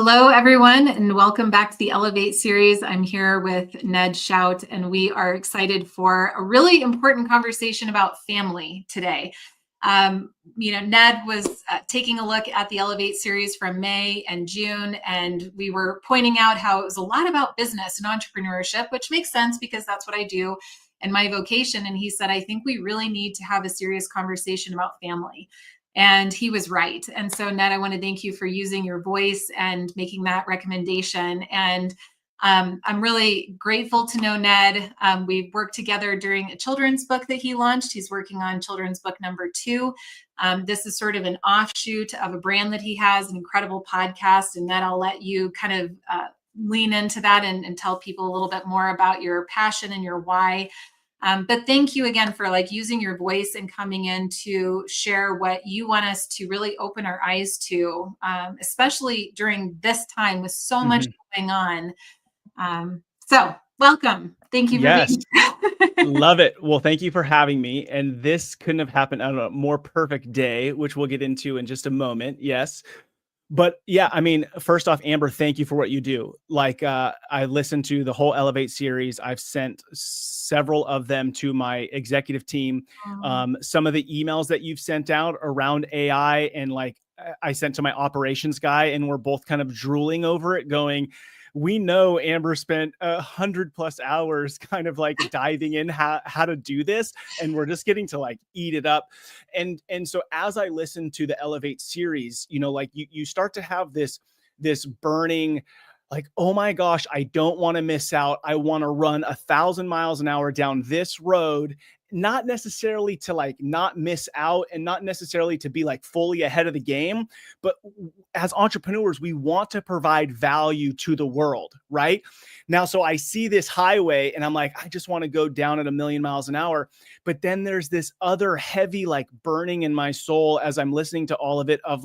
Hello, everyone, and welcome back to the Elevate series. I'm here with Ned Schaut, and we are excited for a really important conversation about family today. Ned was taking a look at the Elevate series from May and June, and we were pointing out how it was a lot about business and entrepreneurship, which makes sense because that's what I do in my vocation. And he said, I think we really need to have a serious conversation about family. And he was right. And so, Ned, I want to thank you for using your voice and making that recommendation. And I'm really grateful to know Ned. We've worked together during a children's book that he launched. He's working on children's book number 2. This is sort of an offshoot of a brand that he has, an incredible podcast. And Ned, I'll let you kind of lean into that and tell people a little bit more about your passion and your why. But thank you again for using your voice and coming in to share what you want us to really open our eyes to, especially during this time with so much going on. So welcome. Thank you for being here. Love it. Well, thank you for having me. And this couldn't have happened on a more perfect day, which we'll get into in just a moment. Yes. But yeah, I mean, first off, Amber, thank you for what you do. I listened to the whole Elevate series. I've sent several of them to my executive team. Some of the emails that you've sent out around AI and I sent to my operations guy, and we're both kind of drooling over it going, we know Amber spent 100+ hours kind of diving in how to do this. And we're just getting to eat it up. And so as I listen to the Elevate series, you start to have this burning, oh my gosh, I don't want to miss out. I want to run 1,000 miles an hour down this road, not necessarily to not miss out and not necessarily to be fully ahead of the game, but as entrepreneurs, we want to provide value to the world, right? Now, so I see this highway and I'm I just want to go down at 1,000,000 miles an hour. But then there's this other heavy, burning in my soul as I'm listening to all of it of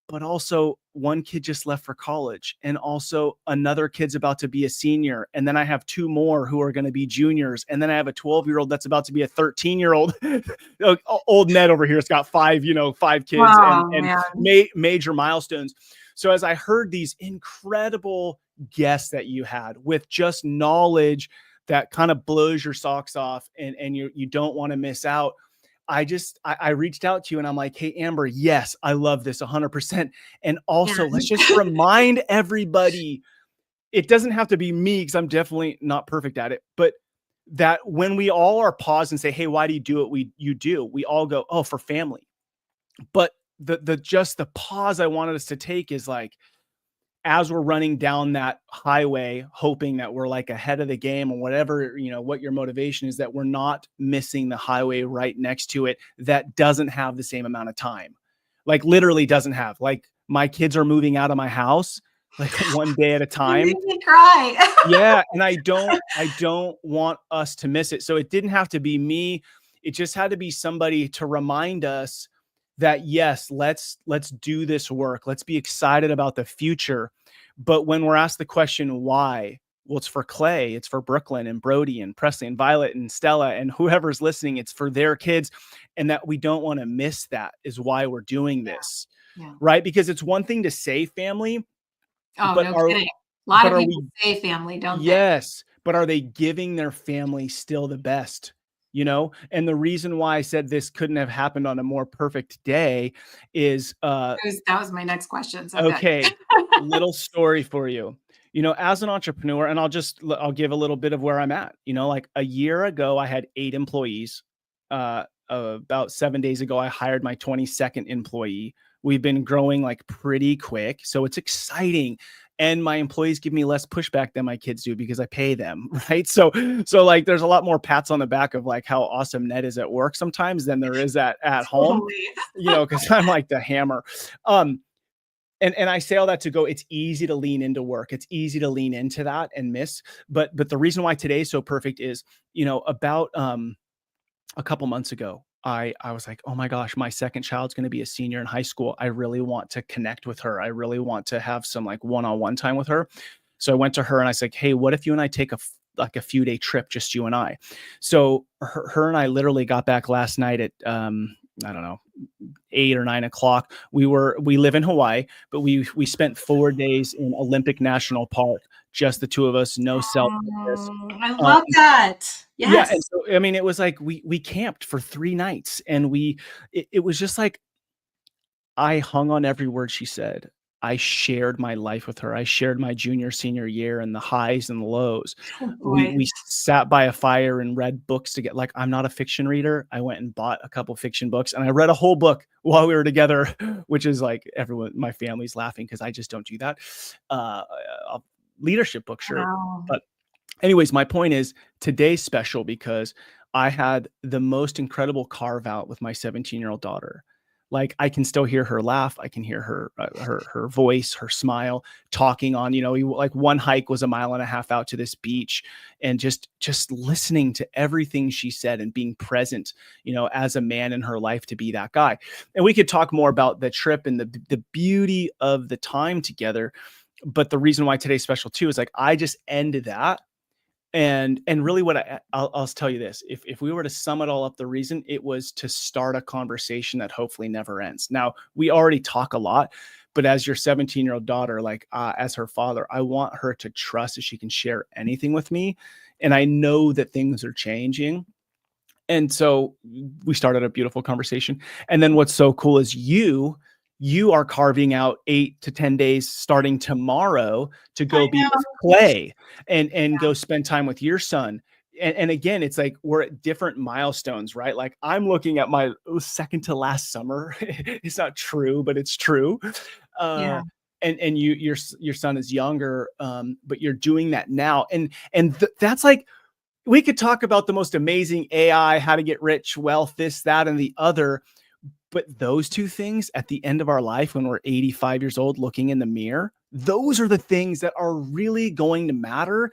but also one kid just left for college, and also another kid's about to be a senior. And then I have 2 more who are going to be juniors. And then I have a 12-year-old that's about to be a 13-year-old. Old Ned over here has got 5 kids. Wow, and major milestones. So as I heard these incredible guests that you had with just knowledge that kind of blows your socks off and you don't want to miss out, I reached out to you and I'm like, hey, Amber, yes, I love this 100%. And also let's just remind everybody, it doesn't have to be me because I'm definitely not perfect at it, but that when we all are paused and say, hey, why do you do what you do? We all go, oh, for family. But the pause I wanted us to take is as we're running down that highway, hoping that we're ahead of the game or whatever, what your motivation is, that we're not missing the highway right next to it that doesn't have the same amount of time, literally doesn't have. My kids are moving out of my house one day at a time. You made me cry. Yeah. And I don't want us to miss it. So it didn't have to be me. It just had to be somebody to remind us that yes, let's do this work. Let's be excited about the future. But when we're asked the question, why? Well, it's for Clay, it's for Brooklyn and Brody and Presley and Violet and Stella and whoever's listening, it's for their kids. And that we don't want to miss that is why we're doing this. Yeah. Right? Because it's one thing to say family. Oh, but no kidding. A lot of people say family, don't they? Yes. But are they giving their family still the best? And the reason why I said this couldn't have happened on a more perfect day is that was my next question. So okay. Little story for you. As an entrepreneur, and I'll give a little bit of where I'm at. A year ago, I had 8 employees. About 7 days ago, I hired my 22nd employee. We've been growing pretty quick. So it's exciting. And my employees give me less pushback than my kids do because I pay them, right? So there's a lot more pats on the back of how awesome Ned is at work sometimes than there is at home, because I'm the hammer. And I say all that to go, it's easy to lean into work. It's easy to lean into that and miss. But the reason why today is so perfect is, about a couple months ago, I was oh my gosh, my second child's going to be a senior in high school. I really want to connect with her. I really want to have some one-on-one time with her. So I went to her and I said, hey, what if you and I take a few day trip, just you and I? So her and I literally got back last night at, I don't know, 8 or 9 o'clock. We live in Hawaii, but we spent 4 days in Olympic National Park, just the two of us, no cell service. I love that. Yeah, and Yes. so I mean, it was like we camped for 3 nights, and it was just like I hung on every word she said. I shared my life with her. I shared my junior, senior year and the highs and the lows. Oh boy. We sat by a fire and read books to get like, I'm not a fiction reader. I went and bought a couple fiction books and I read a whole book while we were together, which is like everyone, my family's laughing because I just don't do that. A leadership book, sure. Wow. But anyways, my point is today's special because I had the most incredible carve out with my 17-year-old daughter. Like I can still hear her laugh. I can hear her, her voice, her smile, talking on, like one hike was 1.5 miles out to this beach, and just listening to everything she said and being present, as a man in her life to be that guy. And we could talk more about the trip and the beauty of the time together. But the reason why today's special too is like, I just ended that. And really what I'll tell you this, if we were to sum it all up, the reason it was to start a conversation that hopefully never ends. Now we already talk a lot, but as your 17-year-old daughter, like as her father, I want her to trust that she can share anything with me. And I know that things are changing. And so we started a beautiful conversation. And then what's so cool is you are carving out 8 to 10 days starting tomorrow to go I be with know. Clay and go spend time with your son. And again, it's like we're at different milestones, right? Like I'm looking at my second to last summer. It's not true, but it's true. Yeah. And your son is younger, but you're doing that now. And that's like, we could talk about the most amazing AI, how to get rich, wealth, this, that, and the other. But those two things at the end of our life, when we're 85 years old, looking in the mirror, those are the things that are really going to matter.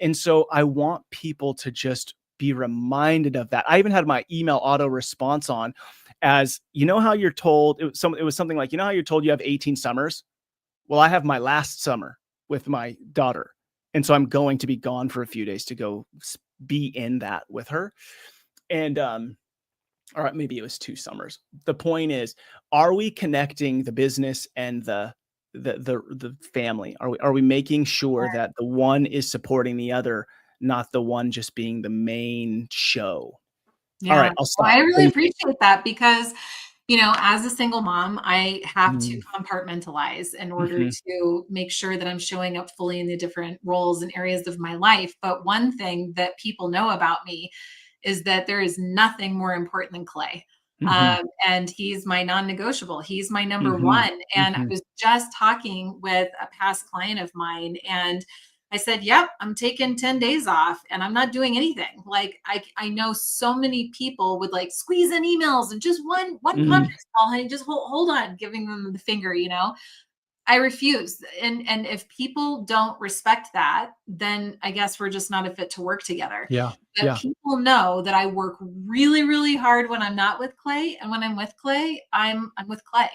And so I want people to just be reminded of that. I even had my email auto response on as, how you're told, it was something like, how you're told you have 18 summers. Well, I have my last summer with my daughter. And so I'm going to be gone for a few days to go be in that with her. And, all right, maybe it was 2 summers. The point is, are we connecting the business and the family? Are we making sure that the one is supporting the other, not the one just being the main show? All Yeah. right, I'll Well, I stop. really Thank you. appreciate that because, as a single mom, I have to Mm, compartmentalize in order mhm, to make sure that I'm showing up fully in the different roles and areas of my life. But one thing that people know about me is that there is nothing more important than Clay. mhm, And he's my non-negotiable. He's my number mhm, one. And I mhm, was just talking with a past client of mine, and I said, "Yep, I'm taking 10 days off and I'm not doing anything." Like I know so many people would like squeeze in emails and just one mhm. conference call, and just hold on, giving them the finger. I refuse. And if people don't respect that, then I guess we're just not a fit to work together. Yeah, But yeah. people know that I work really, really hard when I'm not with Clay, and when I'm with Clay, I'm with Clay.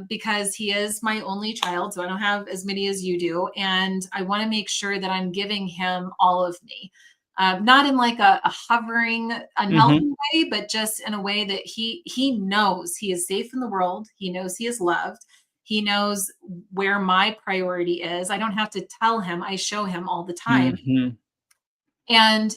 Because he is my only child, so I don't have as many as you do, and I want to make sure that I'm giving him all of me, not in like a hovering, Mhm, unhealthy way, but just in a way that he knows he is safe in the world. He knows he is loved. He knows where my priority is. I don't have to tell him. I show him all the time. mhm, And,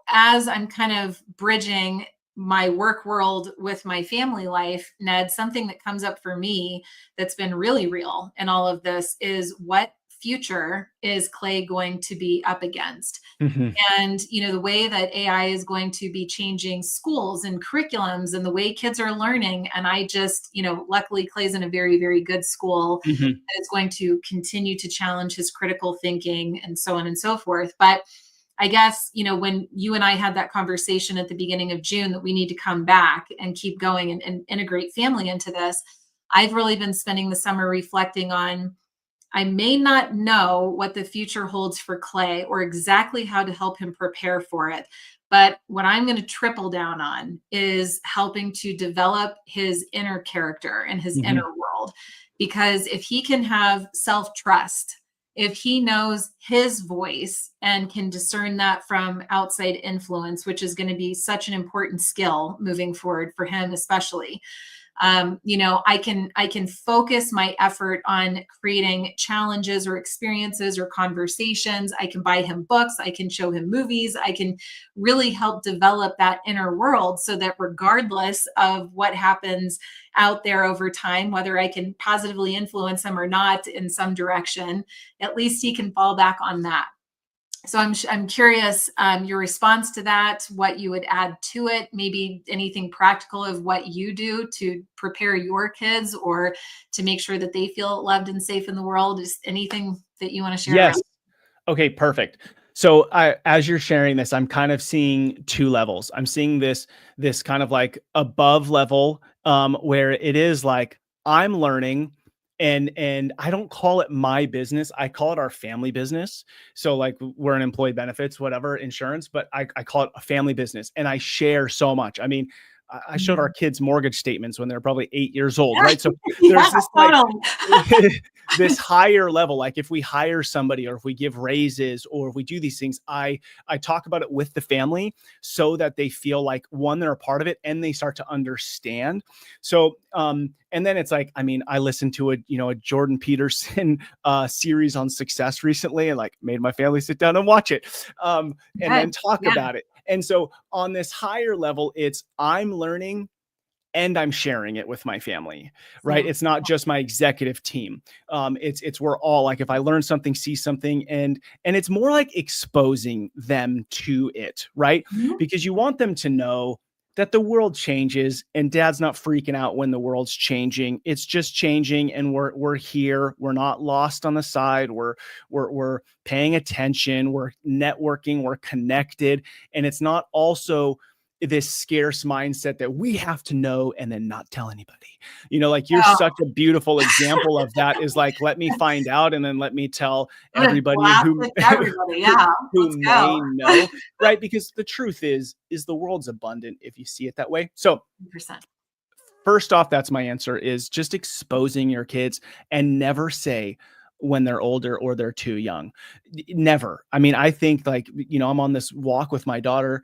as I'm kind of bridging my work world with my family life, Ned, something that comes up for me that's been really real in all of this is, what future is Clay going to be up against? mhm, And, the way that AI is going to be changing schools and curriculums and the way kids are learning. And I just, luckily Clay's in a very, very good school mhm, that is going to continue to challenge his critical thinking and so on and so forth. But I guess, when you and I had that conversation at the beginning of June that we need to come back and keep going and integrate family into this, I've really been spending the summer reflecting on, I may not know what the future holds for Clay or exactly how to help him prepare for it. But what I'm going to triple down on is helping to develop his inner character and his mhm, inner world. Because if he can have self trust, if he knows his voice and can discern that from outside influence, which is going to be such an important skill moving forward for him, especially, I can focus my effort on creating challenges or experiences or conversations. I can buy him books. I can show him movies. I can really help develop that inner world so that regardless of what happens out there over time, whether I can positively influence him or not in some direction, at least he can fall back on that. So I'm curious, your response to that, what you would add to it, maybe anything practical of what you do to prepare your kids or to make sure that they feel loved and safe in the world. Is anything that you want to share around? Yes. Okay, perfect. So as you're sharing this, I'm kind of seeing two levels. I'm seeing this kind of like above level, where it is like I'm learning, and I don't call it my business. I call it our family business. So like we're an employee benefits, whatever, insurance, but I call it a family business, and I share so much. I mean, I showed our kids mortgage statements when they're probably 8 years old, right? So Yeah, there's this like totally. this higher level, like if we hire somebody or if we give raises or if we do these things, I talk about it with the family so that they feel like, one, they're a part of it and they start to understand. So and then it's like, I mean, I listened to a Jordan Peterson series on success recently, and like made my family sit down and watch it, and then Good. talk Yeah. about it. And so on this higher level, it's I'm learning and I'm sharing it with my family, right? Same. It's not just my executive team. It's we're all like, if I learn something, see something, and it's more like exposing them to it, right? Mhm. Because you want them to know that the world changes, and dad's not freaking out when the world's changing. It's just changing, and we're here. We're not lost on the side. We're paying attention. We're networking. We're connected, and it's not also this scarce mindset that we have to know and then not tell anybody. Like you're Oh, such a beautiful example of that, is like, let me find out and then let me tell I'm gonna everybody blast who it to everybody. who, Yeah. who Let's go. may know, right? Because the truth is the world's abundant if you see it that way. So 100%. first off, that's my answer, is just exposing your kids, and never say when they're older or they're too young. Never. I mean, I think like, I'm on this walk with my daughter,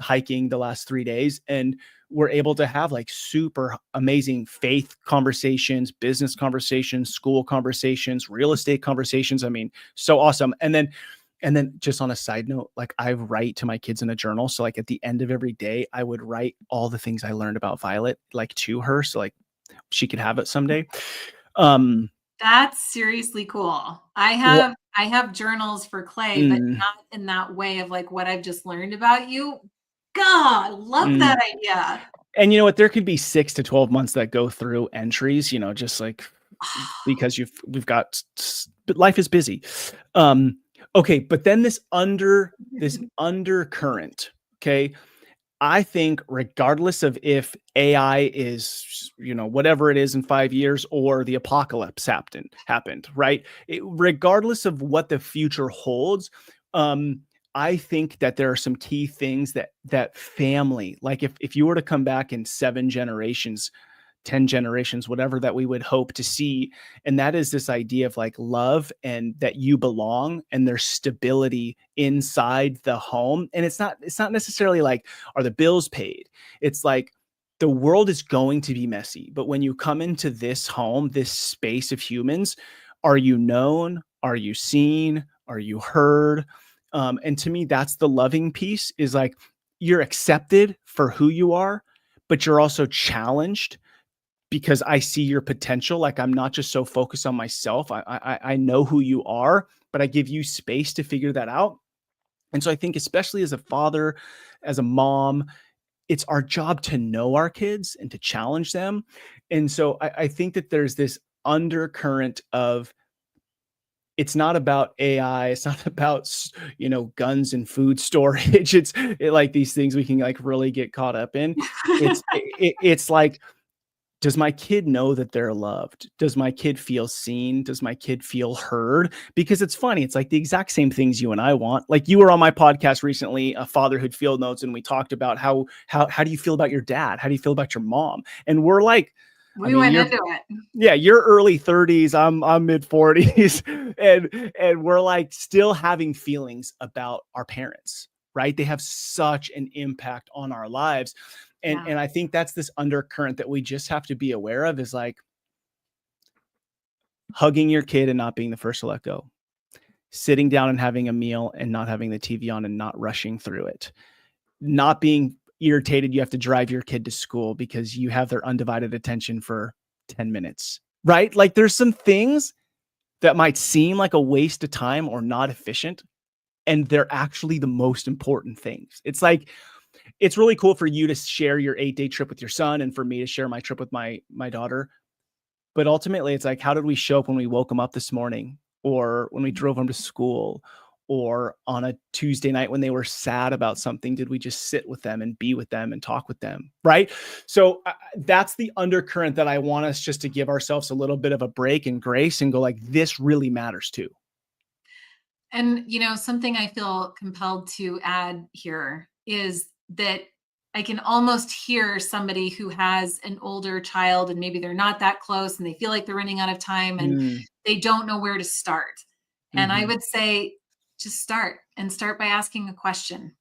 hiking the last 3 days, and we're able to have like super amazing faith conversations, business conversations, school conversations, real estate conversations. I mean, so awesome. And then just on a side note, like I write to my kids in a journal. So like at the end of every day, I would write all the things I learned about Violet, like to her. So like she could have it someday. Um, That's seriously cool. I what, have I have journals for Clay, but mm, not in that way of like what I've just learned about you. God, love mm. that idea. And you know what? There could be 6 to 12 months that go through entries, just like because we've got, but life is busy. Okay. But then this undercurrent, okay. I think regardless of if AI is, whatever it is in 5 years, or the apocalypse happened, right? Regardless of what the future holds, um, I think that there are some key things that family, like if you were to come back in 7 generations, 10 generations, whatever, that we would hope to see. And that is this idea of like love, and that you belong, and there's stability inside the home. And it's not necessarily like, are the bills paid? It's like, the world is going to be messy, but when you come into this home, this space of humans, are you known? Are you seen? Are you heard? And to me, that's the loving piece, is like, you're accepted for who you are, but you're also challenged because I see your potential. Like, I'm not just so focused on myself. I know who you are, but I give you space to figure that out. And so I think, especially as a father, as a mom, it's our job to know our kids and to challenge them. And so I think that there's this undercurrent of, it's not about AI. It's not about, guns and food storage. Like these things we can like really get caught up in. It's like, does my kid know that they're loved? Does my kid feel seen? Does my kid feel heard? Because it's funny. It's like the exact same things you and I want. Like, you were on my podcast recently, Fatherhood Field Notes, and we talked about how do you feel about your dad? How do you feel about your mom? And we're like, I We mean, went into it. yeah, you're early 30s, I'm mid 40s, and we're like still having feelings about our parents, right? They have such an impact on our lives. Yeah. And I think that's this undercurrent that we just have to be aware of, is like hugging your kid and not being the first to let go, sitting down and having a meal and not having the TV on and not rushing through it, not being irritated you have to drive your kid to school because you have their undivided attention for 10 minutes, right? Like there's some things that might seem like a waste of time or not efficient, and they're actually the most important things. It's like, it's really cool for you to share your 8-day trip with your son and for me to share my trip with my daughter. But ultimately, it's like, how did we show up when we woke them up this morning, or when we drove them to school, or on a Tuesday night when they were sad about something? Did we just sit with them and be with them and talk with them? Right. So that's the undercurrent that I want us just to give ourselves a little bit of a break and grace and go like, this really matters too. And, something I feel compelled to add here is that I can almost hear somebody who has an older child and maybe they're not that close and they feel like they're running out of time and Mm, they don't know where to start. And I mhm, would say, just start by asking a question,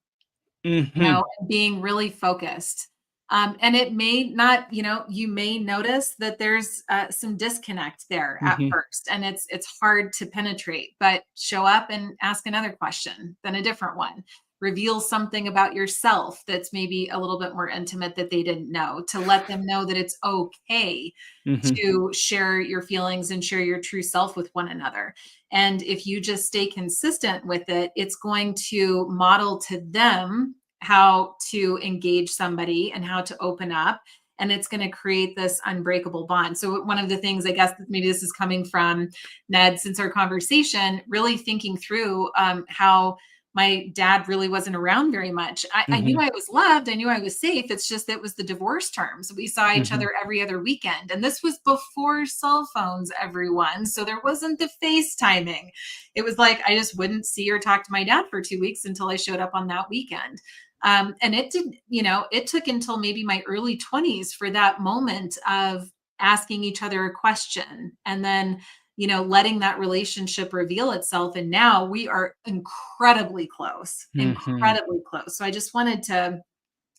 mhm, and being really focused. And it may not, you may notice that there's some disconnect there at mhm, first, and it's hard to penetrate. But show up and ask another question, then a different one. Reveal something about yourself that's maybe a little bit more intimate that they didn't know, to let them know that it's okay mhm, to share your feelings and share your true self with one another. And if you just stay consistent with it, it's going to model to them how to engage somebody and how to open up. And it's going to create this unbreakable bond. So, one of the things, I guess, maybe this is coming from Ned since our conversation, really thinking through how my dad really wasn't around very much. I knew mhm, I was loved. I knew I was safe. It's just that it was the divorce terms. We saw each mhm, other every other weekend. And this was before cell phones, everyone. So there wasn't the FaceTiming. It was like I just wouldn't see or talk to my dad for 2 weeks until I showed up on that weekend. And it did, it took until maybe my early 20s for that moment of asking each other a question and then letting that relationship reveal itself. And now we are incredibly close, mhm. incredibly close. So I just wanted to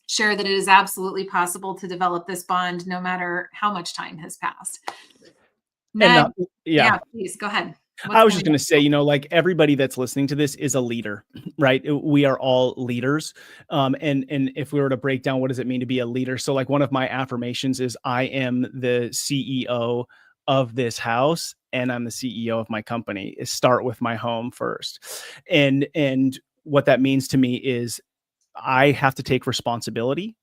share that it is absolutely possible to develop this bond no matter how much time has passed. And Ned, not, yeah. yeah, please go ahead. What's I was coming just going up? to say, like everybody that's listening to this is a leader, right? We are all leaders. And if we were to break down, what does it mean to be a leader? So like one of my affirmations is I am the CEO of this house and I'm the CEO of my company. Is start with my home first. And what that means to me is I have to take responsibility.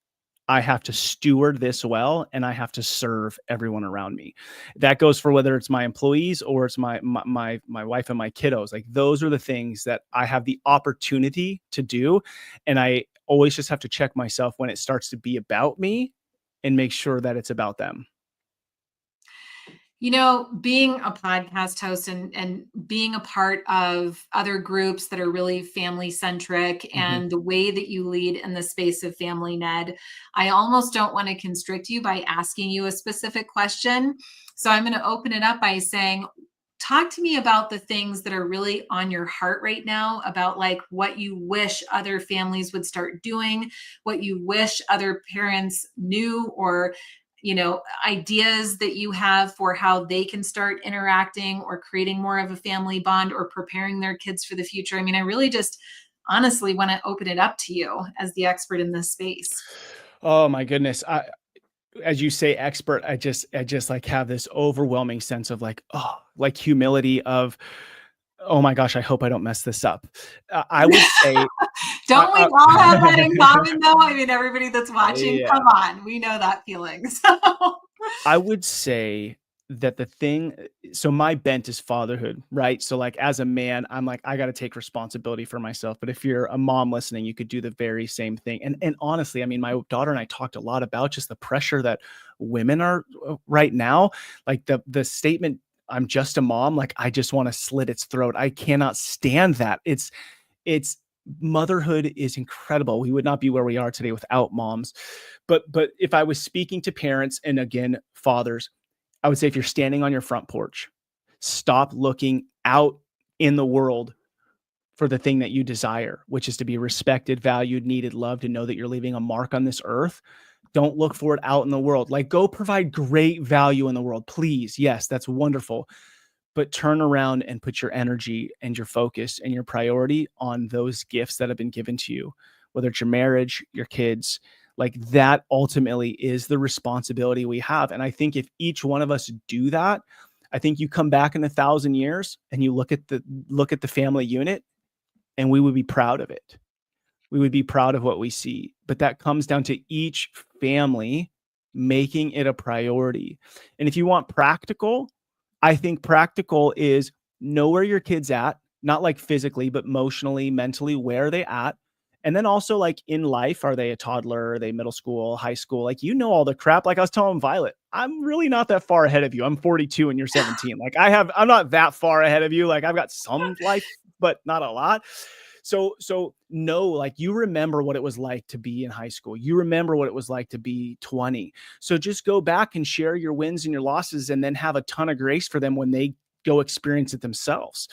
I have to steward this well, and I have to serve everyone around me. That goes for whether it's my employees or it's my wife and my kiddos. Like those are the things that I have the opportunity to do, and I always just have to check myself when it starts to be about me and make sure that it's about them. Being a podcast host and being a part of other groups that are really family centric Mhm. and the way that you lead in the space of family, Ned, I almost don't want to constrict you by asking you a specific question. So I'm going to open it up by saying, talk to me about the things that are really on your heart right now, about like what you wish other families would start doing, what you wish other parents knew, or ideas that you have for how they can start interacting or creating more of a family bond or preparing their kids for the future. I mean, I really just honestly want to open it up to you as the expert in this space. Oh my goodness. As you say, expert, I just like have this overwhelming sense of like, oh, like humility of, oh my gosh, I hope I don't mess this up. I would say, Don't we I all have that in common though? I mean, everybody that's watching, yeah, come on, we know that feeling. So I would say that the thing, so my bent is fatherhood, right? So like as a man, I'm like, I got to take responsibility for myself. But if you're a mom listening, you could do the very same thing. And honestly, I mean, my daughter and I talked a lot about just the pressure that women are right now. Like the statement, I'm just a mom, like I just want to slit its throat. I cannot stand that. It's motherhood is incredible. We would not be where we are today without moms. But if I was speaking to parents and again fathers, I would say if you're standing on your front porch, stop looking out in the world for the thing that you desire, which is to be respected, valued, needed, loved, and know that you're leaving a mark on this earth. Don't look for it out in the world. Like, go provide great value in the world, please. Yes, that's wonderful. But turn around and put your energy and your focus and your priority on those gifts that have been given to you, whether it's your marriage, your kids. Like, that ultimately is the responsibility we have. And I think if each one of us do that, I think you come back in 1,000 years and you look at the family unit, and we would be proud of it. We would be proud of what we see. But that comes down to each family making it a priority. And if you want practical, I think practical is know where your kid's at, not like physically, but emotionally, mentally, where are they at? And then also, like, in life, are they a toddler? Are they middle school, high school? Like, you know, all the crap. Like I was telling Violet, I'm really not that far ahead of you. I'm 42 and you're 17. Like, I'm not that far ahead of you. Like, I've got some life, but not a lot. So no, like, you remember what it was like to be in high school. You remember what it was like to be 20. So just go back and share your wins and your losses, and then have a ton of grace for them when they go experience it themselves.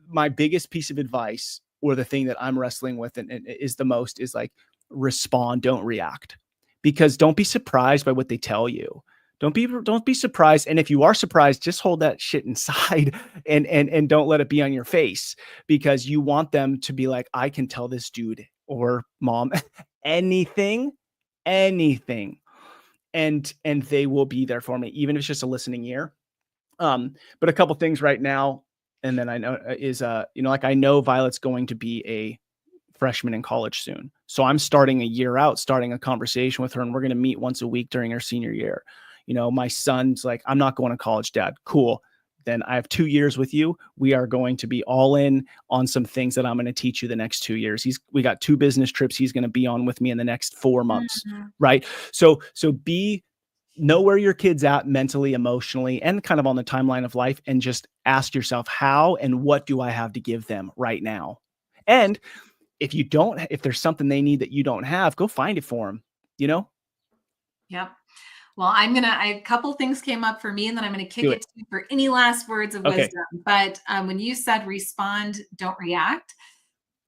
My biggest piece of advice, or the thing that I'm wrestling with and is the most, is like, respond, don't react. Because don't be surprised by what they tell you. Don't be surprised. And if you are surprised, just hold that shit inside and don't let it be on your face, because you want them to be like, I can tell this dude or mom anything. And they will be there for me, even if it's just a listening ear. But a couple things right now, and then I know is, like, I know Violet's going to be a freshman in college soon. So I'm starting a year out, starting a conversation with her, and we're going to meet once a week during her senior year. My son's like, I'm not going to college, Dad. Cool. Then I have 2 years with you. We are going to be all in on some things that I'm going to teach you the next 2 years. We got 2 business trips he's going to be on with me in the next 4 months. Mm-hmm. Right. So know where your kid's at mentally, emotionally, and kind of on the timeline of life, and just ask yourself, how and what do I have to give them right now? And if there's something they need that you don't have, go find it for them, Yep. Well, a couple things came up for me, and then I'm going to kick Do it it. to you for any last words of Okay. wisdom. But when you said respond, don't react,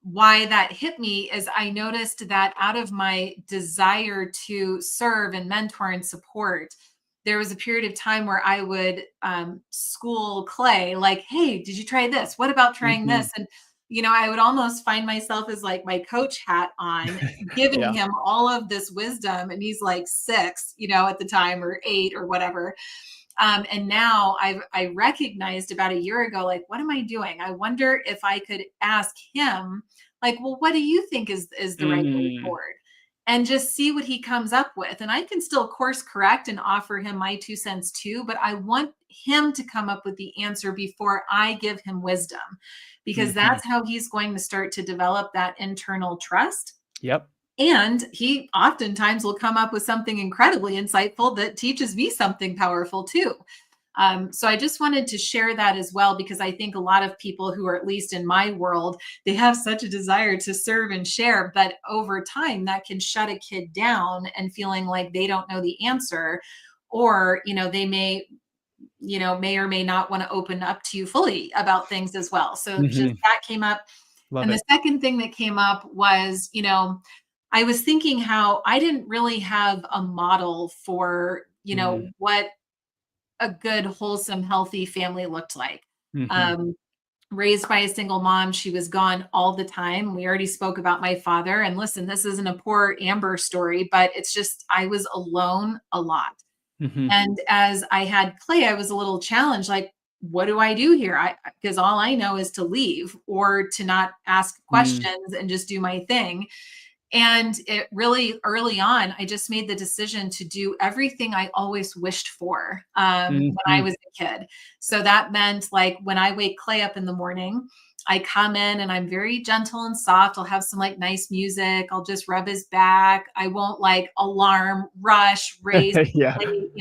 why that hit me is I noticed that out of my desire to serve and mentor and support, there was a period of time where I would school Clay, like, hey, did you try this? What about trying Mm-hmm. this? And, I would almost find myself as like my coach hat on, giving Yeah. him all of this wisdom. And he's like 6, at the time, or 8 or whatever. And now I recognized about a year ago, like, what am I doing? I wonder if I could ask him, like, well, what do you think is the right way Mm, forward? And just see what he comes up with. And I can still course correct and offer him my 2 cents too, but I want him to come up with the answer before I give him wisdom, because mm-hmm. that's how he's going to start to develop that internal trust. Yep. And he oftentimes will come up with something incredibly insightful that teaches me something powerful too. So I just wanted to share that as well, because I think a lot of people who are, at least in my world, they have such a desire to serve and share, but over time that can shut a kid down and feeling like they don't know the answer, or, they may or may not want to open up to you fully about things as well. So just Mm-hmm. that came up. Love And the it. second thing that came up was, I was thinking how I didn't really have a model for, what a good, wholesome, healthy family looked like. Mm-hmm. Um, Raised by a single mom, she was gone all the time. We already spoke about my father. And listen, this isn't a poor Amber story, but it's just I was alone a lot. Mm-hmm. And as I had Clay, I was a little challenged, like, what do I do here? Because all I know is to leave or to not ask Mm, questions and just do my thing. And it really early on, I just made the decision to do everything I always wished for when I mm-hmm. was a kid. So that meant, like, when I wake Clay up in the morning, I come in and I'm very gentle and soft. I'll have some like nice music. I'll just rub his back. I won't like alarm, rush, raise the Yeah. plate.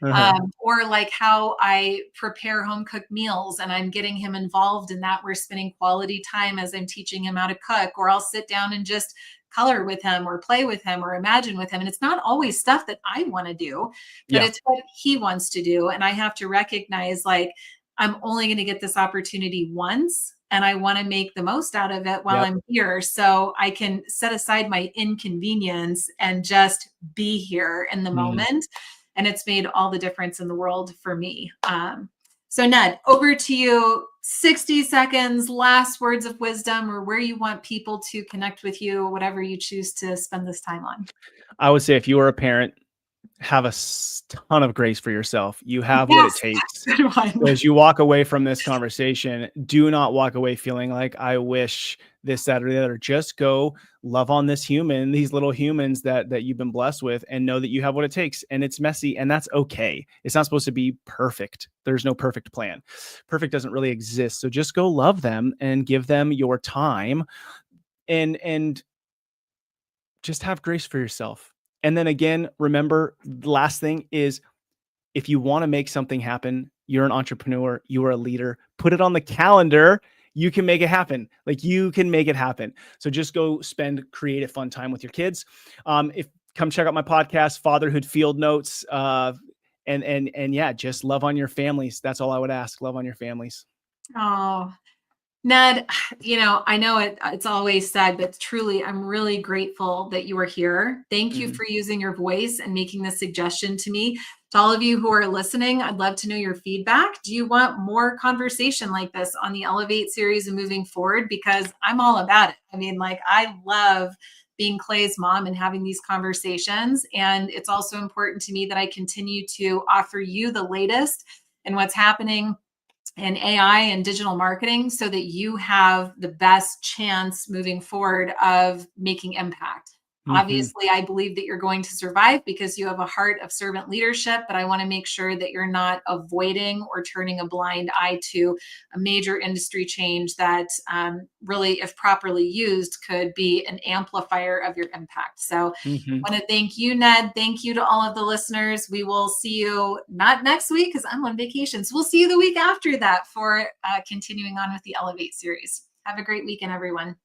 Uh-huh. Or like how I prepare home cooked meals and I'm getting him involved in that. We're spending quality time as I'm teaching him how to cook, or I'll sit down and just color with him or play with him or imagine with him. And it's not always stuff that I want to do, but Yeah. it's what he wants to do. And I have to recognize, like, I'm only going to get this opportunity once. and I want to make the most out of it while Yep. I'm here. So I can set aside my inconvenience and just be here in the Mhm. moment. And it's made all the difference in the world for me. So, Ned, over to you. 60 seconds, last words of wisdom, or where you want people to connect with you, whatever you choose to spend this time on. I would say if you are a parent, have a ton of grace for yourself. You have what it Yes, takes. good So one. as you walk away from this conversation, do not walk away feeling like I wish this, that, or the other. Just go love on this human, these little humans that you've been blessed with, and know that you have what it takes. And it's messy, and that's okay. It's not supposed to be perfect. There's no perfect plan. Perfect doesn't really exist. So just go love them and give them your time, and just have grace for yourself. And then again, remember, the last thing is, if you want to make something happen, you're an entrepreneur, you are a leader, put it on the calendar. You can make it happen. Like, you can make it happen. So just go spend creative, fun time with your kids. If Come check out my podcast, Fatherhood Field Notes. And yeah, just love on your families. That's all I would ask. Love on your families. Oh, Ned, I know it's always said, but truly, I'm really grateful that you are here. Thank you Mhm. for using your voice and making this suggestion to me. To all of you who are listening, I'd love to know your feedback. Do you want more conversation like this on the Elevate series and moving forward? Because I'm all about it. I mean, like, I love being Clay's mom and having these conversations. And it's also important to me that I continue to offer you the latest in what's happening and AI and digital marketing so that you have the best chance moving forward of making impact. Mhm. Obviously, I believe that you're going to survive because you have a heart of servant leadership, but I want to make sure that you're not avoiding or turning a blind eye to a major industry change that really, if properly used, could be an amplifier of your impact. So Mhm. I want to thank you, Ned. Thank you to all of the listeners. We will see you not next week because I'm on vacation. So we'll see you the week after that for continuing on with the Elevate series. Have a great weekend, everyone.